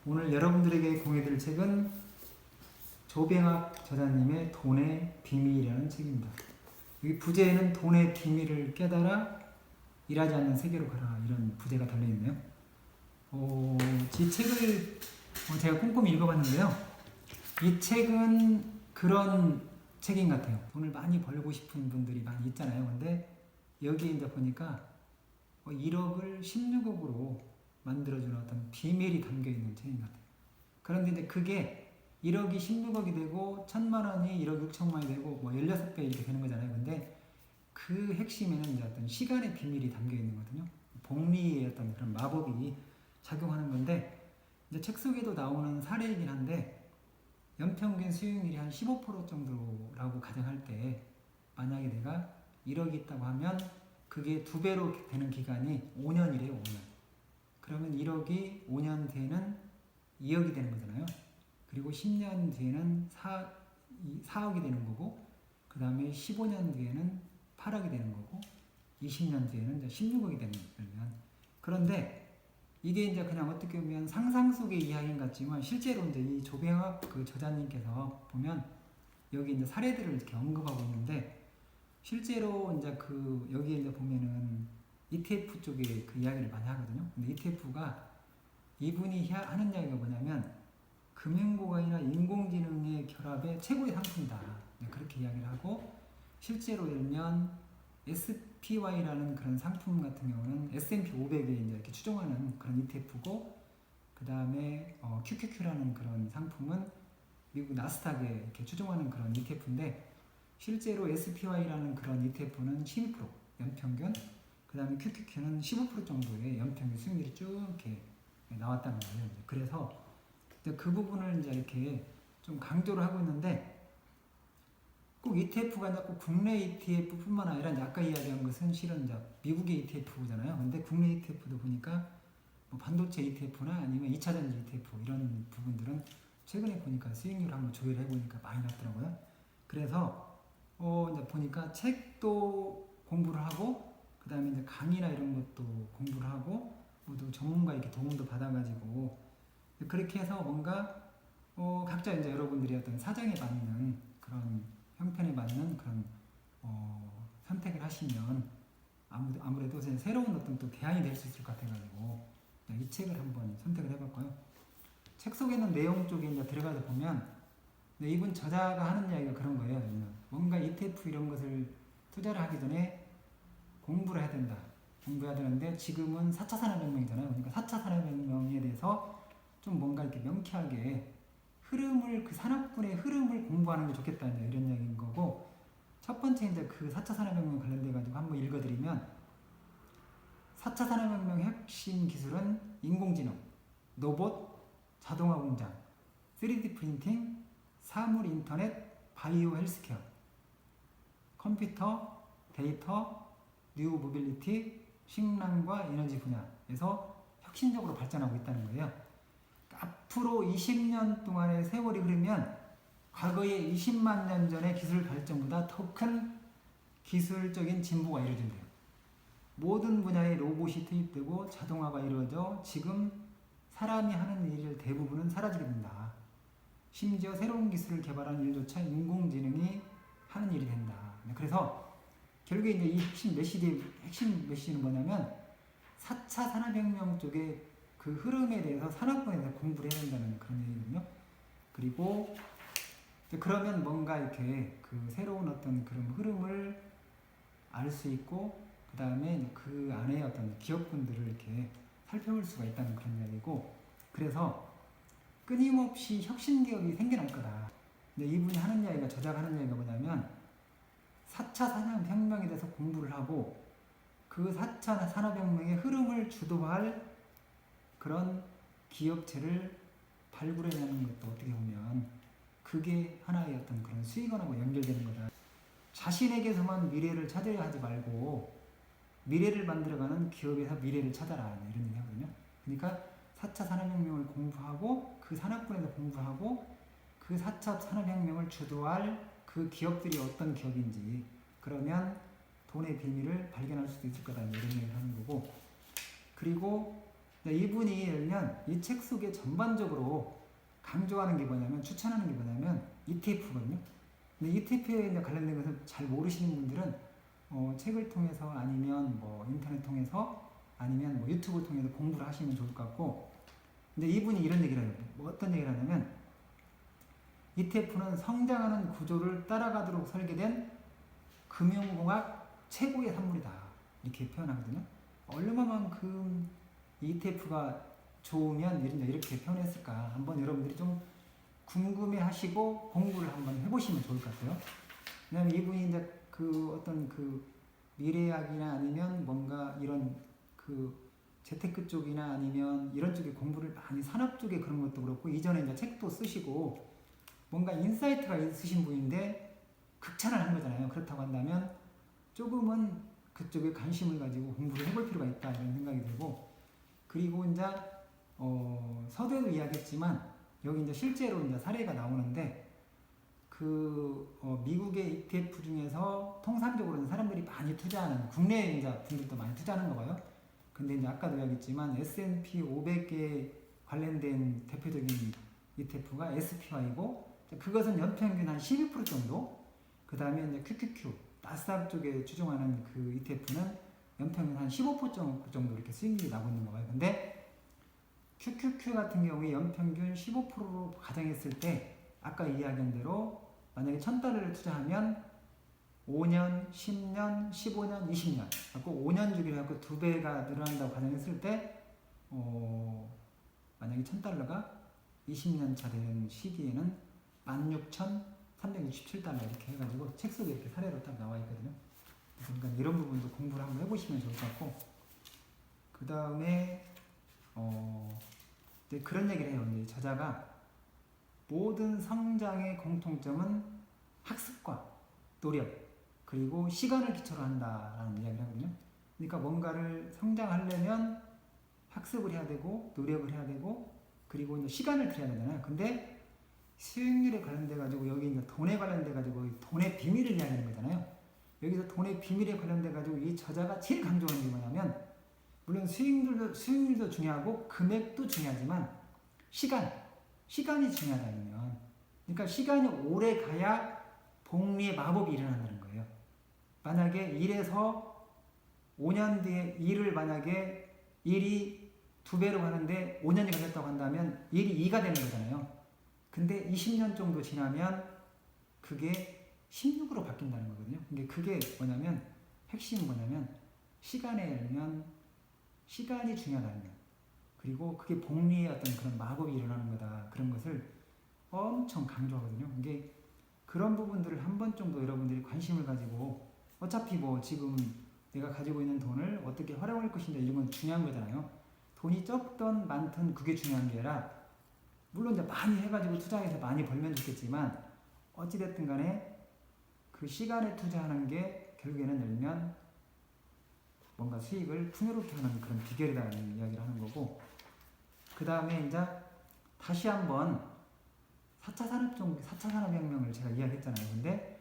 오늘 여러분들에게 공유드릴 책은 조병학 저자님의 돈의 비밀이라는 책입니다. 여기 부제에는 돈의 비밀을 깨달아 일하지 않는 세계로 가라 이런 부제가 달려있네요. 이 책을 제가 꼼꼼히 읽어봤는데요. 이 책은 그런 책인 것 같아요. 돈을 많이 벌고 싶은 분들이 많이 있잖아요. 근데 여기에 이제 보니까 1억을 16억으로 만들어주는 어떤 비밀이 담겨있는 책인 것 같아요. 그런데 이제 그게 1억이 16억이 되고 1000만 원이 1억 6천만이 되고 16배 이렇게 되는 거잖아요. 근데 그 핵심에는 이제 어떤 시간의 비밀이 담겨 있는 거거든요. 복리의 어떤 그런 마법이 작용하는 건데, 이제 책 속에도 나오는 사례이긴 한데, 연평균 수익률이 한 15% 정도라고 가정할 때, 만약에 내가 1억이 있다고 하면 그게 2배로 되는 기간이 5년이래요, 5년. 그러면 1억이 5년 뒤에는 2억이 되는 거잖아요. 그리고 10년 뒤에는 4억이 되는 거고, 그 다음에 15년 뒤에는 8억이 되는 거고, 20년 뒤에는 이제 16억이 되는 거면. 그런데 이게 이제 그냥 어떻게 보면 상상 속의 이야기인 것 같지만, 실제로 이제 이 조병학 그 저자님께서 보면 여기 이제 사례들을 이렇게 언급하고 있는데, 실제로 이제 그 여기에 이제 보면은 ETF 쪽에 그 이야기를 많이 하거든요. 근데 ETF가 이분이 하는 이야기가 뭐냐면 금융고관이나 인공지능의 결합의 최고의 상품이다. 그렇게 이야기를 하고, 실제로 예를 들면 SPY라는 그런 상품 같은 경우는 S&P 500에 이제 이렇게 추종하는 그런 ETF고, 그 다음에 QQQ라는 그런 상품은 미국 나스닥에 이렇게 추종하는 그런 ETF인데, 실제로 SPY라는 그런 ETF는 12% 연평균, 그 다음에 QQQ는 15% 정도의 연평균 수익률이 쭉 이렇게 나왔다는 거예요. 그래서 그 부분을 이제 이렇게 좀 강조를 하고 있는데, 꼭 ETF가 아니라 꼭 국내 ETF뿐만 아니라 아까 이야기한 것은 실은 이제 미국의 ETF잖아요. 근데 국내 ETF도 보니까 반도체 ETF나 아니면 2차전지 ETF 이런 부분들은 최근에 보니까 수익률 한번 조회를 해보니까 많이 났더라고요. 그래서 이제 보니까 책도 공부를 하고, 그 다음에 이제 강의나 이런 것도 공부를 하고, 모두 전문가 이렇게 도움도 받아가지고 그렇게 해서 뭔가 각자 이제 여러분들이 어떤 사정에 맞는 그런 형편에 맞는 그런 선택을 하시면 아무래도 새로운 어떤 또 대안이 될 수 있을 것 같아가지고 이 책을 한번 선택을 해봤고요. 책 속에는 내용 쪽에 이제 들어가서 보면 이분 저자가 하는 이야기가 그런 거예요. 뭔가 ETF 이런 것을 투자를 하기 전에 공부를 해야 된다. 공부해야 되는데 지금은 4차 산업혁명이잖아요. 그러니까 4차 산업혁명에 대해서 좀 뭔가 이렇게 명쾌하게 흐름을, 그 산업군의 흐름을 공부하는 게 좋겠다, 이런 이야기인 거고, 첫 번째 이제 그 4차 산업혁명 관련돼가지고 한번 읽어드리면, 4차 산업혁명 핵심 기술은 인공지능, 로봇, 자동화 공장, 3D 프린팅, 사물 인터넷, 바이오 헬스케어, 컴퓨터, 데이터, 뉴 모빌리티, 식량과 에너지 분야에서 혁신적으로 발전하고 있다는 거예요. 앞으로 20년 동안의 세월이 흐르면 과거의 20만 년 전의 기술 발전보다 더 큰 기술적인 진보가 이루어진대요. 모든 분야의 로봇이 투입되고 자동화가 이루어져 지금 사람이 하는 일 대부분은 사라지게 된다. 심지어 새로운 기술을 개발하는 일조차 인공지능이 하는 일이 된다. 그래서 결국에 이제 이 핵심 메시지는 뭐냐면 4차 산업혁명 쪽에 그 흐름에 대해서 산업군에 대해서 공부를 해야 된다는 그런 얘기거든요. 그리고 그러면 뭔가 이렇게 그 새로운 어떤 그런 흐름을 알 수 있고, 그 다음에 그 안에 어떤 기업군들을 이렇게 살펴볼 수가 있다는 그런 이야기고, 그래서 끊임없이 혁신 기업이 생겨날 거다. 근데 이분이 하는 이야기가, 저자가 하는 이야기가 뭐냐면 4차 산업혁명에 대해서 공부를 하고 그 4차 산업혁명의 흐름을 주도할 그런 기업체를 발굴해내는 것도 어떻게 보면 그게 하나의 어떤 그런 수익원하고 연결되는 거다. 자신에게서만 미래를 찾으려 하지 말고 미래를 만들어가는 기업에서 미래를 찾아라, 이런 얘기 하거든요. 그러니까 4차 산업혁명을 공부하고 그 산업군에서 공부하고 그 4차 산업혁명을 주도할 그 기업들이 어떤 기업인지, 그러면 돈의 비밀을 발견할 수도 있을 거다, 이런 얘기를 하는 거고, 그리고 이분이 열면 이 책 속에 전반적으로 강조하는 게 뭐냐면, 추천하는 게 뭐냐면 ETF거든요. 근데 ETF에 관련된 것을 잘 모르시는 분들은 책을 통해서 아니면 뭐 인터넷 통해서 아니면 뭐 유튜브 통해서 공부를 하시면 좋을 것 같고, 근데 이분이 이런 얘기를 해요. 뭐 어떤 얘기를 하냐면, ETF는 성장하는 구조를 따라가도록 설계된 금융공학 최고의 산물이다, 이렇게 표현하거든요. 얼마만큼 ETF가 좋으면 이렇게 표현했을까, 한번 여러분들이 좀 궁금해 하시고 공부를 한번 해보시면 좋을 것 같아요. 왜냐면 이분이 이제 그 어떤 그 미래학이나 아니면 뭔가 이런 그 재테크 쪽이나 아니면 이런 쪽에 공부를 많이, 산업 쪽에 그런 것도 그렇고, 이전에 이제 책도 쓰시고 뭔가 인사이트가 있으신 분인데 극찬을 한 거잖아요. 그렇다고 한다면 조금은 그쪽에 관심을 가지고 공부를 해볼 필요가 있다, 이런 생각이 들고, 그리고 이제 서두에도 이야기했지만 여기 이제 실제로 이제 사례가 나오는데, 미국의 ETF 중에서 통상적으로는 사람들이 많이 투자하는, 국내 이제 분들도 많이 투자하는 거 봐요. 근데 이제 아까도 이야기했지만 S&P 500개 관련된 대표적인 ETF가 SPY고, 그것은 연평균 한 12% 정도, 그 다음에 이제 QQQ, 나스닥 쪽에 추종하는 그 ETF는 연평균 한 15% 정도 이렇게 수익률이 나고 있는 거 봐요. 근데 QQQ 같은 경우에 연평균 15%로 가정했을 때, 아까 이야기한 대로 만약에 1000달러를 투자하면 5년, 10년, 15년, 20년, 갖고 5년 주기로 해갖고 2배가 늘어난다고 가정했을 때, 만약에 1000달러가 20년 차 되는 시기에는 16,367달러 이렇게 해가지고 책 속에 이렇게 사례로 딱 나와 있거든요. 그러니까 이런 부분도 공부를 한번 해보시면 좋을 것 같고, 그 다음에 그런 얘기를 해요. 이제 저자가 모든 성장의 공통점은 학습과 노력, 그리고 시간을 기초로 한다라는 이야기를 하거든요. 그러니까 뭔가를 성장하려면 학습을 해야 되고 노력을 해야 되고, 그리고 이제 시간을 들여야 되잖아요. 근데 수익률에 관련돼 가지고 여기 이제 돈에 관련돼 가지고 돈의 비밀을 이야기하는 거잖아요. 여기서 돈의 비밀에 관련돼 가지고 이 저자가 제일 강조하는 게 뭐냐면, 물론 수익률도 중요하고 금액도 중요하지만 시간이 중요하다면, 그러니까 시간이 오래 가야 복리의 마법이 일어난다는 거예요. 만약에 1에서 5년 뒤에 일이 2배로 가는데 5년이 걸렸다고 한다면 일이 2가 되는 거잖아요. 근데 20년 정도 지나면 그게 16으로 바뀐다는 거거든요. 근데 그게 뭐냐면, 핵심은 뭐냐면, 시간이 중요하다는 거. 그리고 그게 복리의 어떤 그런 마법이 일어나는 거다, 그런 것을 엄청 강조하거든요. 이게 그런 부분들을 한 번 정도 여러분들이 관심을 가지고, 어차피 뭐 지금 내가 가지고 있는 돈을 어떻게 활용할 것인가, 이런 건 중요한 거잖아요. 돈이 적든 많든 그게 중요한 게 아니라, 물론 이제 많이 해가지고 투자해서 많이 벌면 좋겠지만, 어찌됐든 간에 그 시간에 투자하는 게 결국에는 열면 뭔가 수익을 풍요롭게 하는 그런 비결이라는 이야기를 하는 거고, 그 다음에 이제 다시 한번 4차 산업혁명을 제가 이야기했잖아요. 근데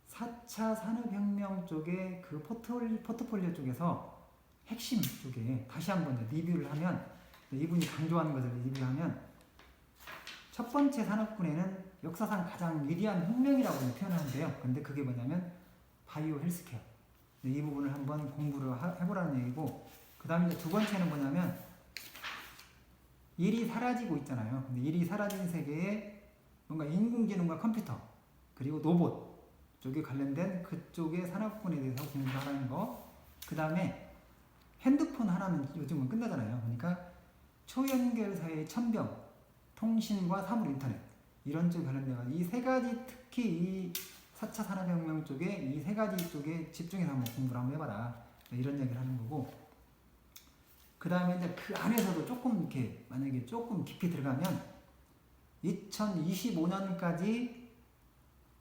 4차 산업혁명 쪽에 그 포트폴리오 쪽에서 핵심 쪽에 다시 한번 리뷰를 하면, 이분이 강조하는 것을 리뷰를 하면, 첫 번째 산업군에는 역사상 가장 위대한 혁명이라고 표현하는데요. 근데 그게 뭐냐면 바이오 헬스케어. 이 부분을 한번 공부를 해보라는 얘기고, 그 다음에 두 번째는 뭐냐면, 일이 사라지고 있잖아요. 근데 일이 사라진 세계에 뭔가 인공지능과 컴퓨터, 그리고 로봇 쪽에 관련된 그쪽의 산업군에 대해서 공부하라는 거. 그 다음에 핸드폰 하나는 요즘은 끝나잖아요. 그러니까 초연결 사회의 천병, 통신과 사물 인터넷, 이런 쪽에 관련된 이 세 가지, 특히 이 4차 산업혁명 쪽에 이 세 가지 쪽에 집중해서 한번 공부를 한번 해봐라, 이런 얘기를 하는 거고, 그 다음에 이제 그 안에서도 조금 이렇게 만약에 조금 깊이 들어가면 2025년까지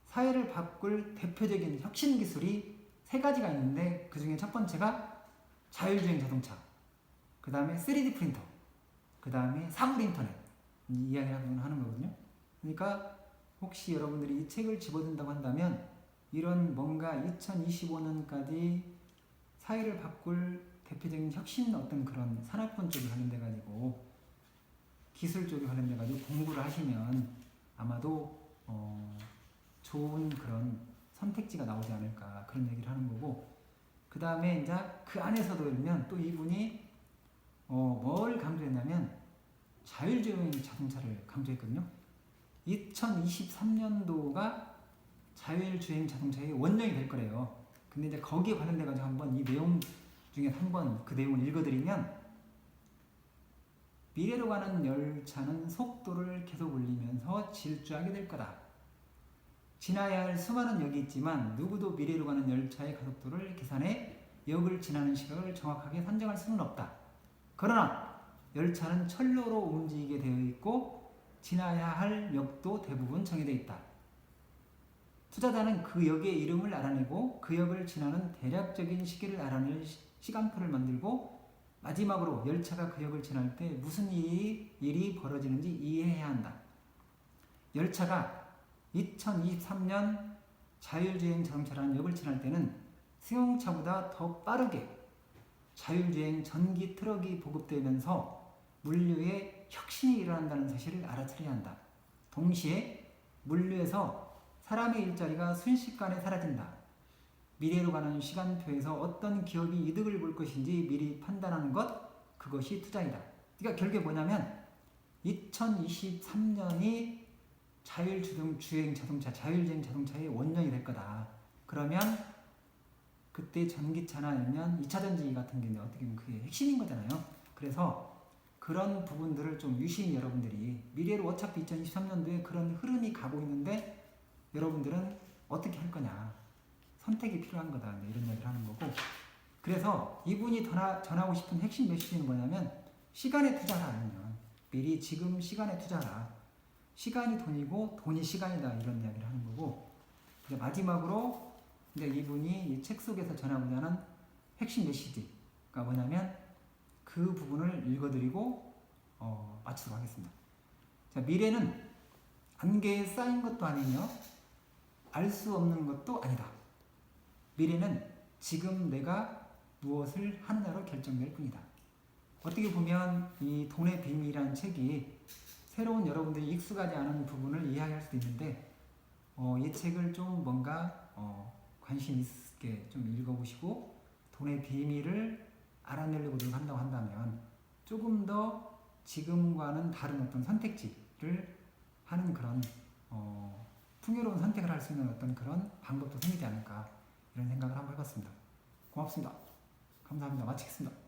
사회를 바꿀 대표적인 혁신 기술이 세 가지가 있는데, 그 중에 첫 번째가 자율주행 자동차, 그 다음에 3D 프린터, 그 다음에 사물 인터넷, 이 이야기를 하는 거거든요. 그러니까 혹시 여러분들이 이 책을 집어든다고 한다면, 이런 뭔가 2025년까지 사회를 바꿀 대표적인 혁신 어떤 그런 산업군 쪽에 관련돼 가지고 기술 쪽에 관련돼 가지고 공부를 하시면 아마도 좋은 그런 선택지가 나오지 않을까 그런 얘기를 하는 거고, 그 다음에 이제 그 안에서도 보면 또 이분이 뭘 강조했냐면 자율주행 자동차를 강조했거든요. 2023년도가 자율주행 자동차의 원령이 될 거래요. 근데 이제 거기에 관련돼 가지고 한번 이 내용 중에 한번 그 내용을 읽어드리면, 미래로 가는 열차는 속도를 계속 올리면서 질주하게 될 거다. 지나야 할 수많은 역이 있지만 누구도 미래로 가는 열차의 가속도를 계산해 역을 지나는 시각을 정확하게 산정할 수는 없다. 그러나 열차는 철로로 움직이게 되어 있고 지나야 할 역도 대부분 정해져 있다. 투자자는 그 역의 이름을 알아내고 그 역을 지나는 대략적인 시기를 알아낼 시간표를 만들고 마지막으로 열차가 그 역을 지날 때 무슨 일이 벌어지는지 이해해야 한다. 열차가 2023년 자율주행 자동차라는 역을 지날 때는 승용차보다 더 빠르게 자율주행 전기 트럭이 보급되면서 물류에 혁신이 일어난다는 사실을 알아차려야 한다. 동시에 물류에서 사람의 일자리가 순식간에 사라진다. 미래로 가는 시간표에서 어떤 기업이 이득을 볼 것인지 미리 판단하는 것, 그것이 투자이다. 그러니까 결국에 뭐냐면 2023년이 자율주행 자동차, 자율주행 자동차의 원년이 될 거다. 그러면 그때 전기차나 아니면 2차 전지 같은 게 어떻게 보면 그게 핵심인 거잖아요. 그래서 그런 부분들을 좀 유심히 여러분들이, 미래로 어차피 2023년도에 그런 흐름이 가고 있는데 여러분들은 어떻게 할 거냐, 선택이 필요한 거다, 이런 이야기를 하는 거고, 그래서 이분이 전하고 싶은 핵심 메시지는 뭐냐면 시간에 투자를 하면 미리 지금 시간에 투자라. 시간이 돈이고 돈이 시간이다, 이런 이야기를 하는 거고, 이제 마지막으로 이제 이분이 이 책 속에서 전하고자 하는 핵심 메시지가 뭐냐면 그 부분을 읽어드리고 마치도록 하겠습니다. 자, 미래는 안개에 쌓인 것도 아니며 알 수 없는 것도 아니다. 미래는 지금 내가 무엇을 하느냐로 결정될 뿐이다. 어떻게 보면 이 돈의 비밀이라는 책이 새로운 여러분들이 익숙하지 않은 부분을 이야기할 수도 있는데, 이 책을 좀 뭔가 관심 있게 좀 읽어보시고 돈의 비밀을 알아내려고 노력한다고 한다면 조금 더 지금과는 다른 어떤 선택지를 하는 그런 풍요로운 선택을 할 수 있는 어떤 그런 방법도 생기지 않을까, 이런 생각을 한번 해봤습니다. 고맙습니다. 감사합니다. 마치겠습니다.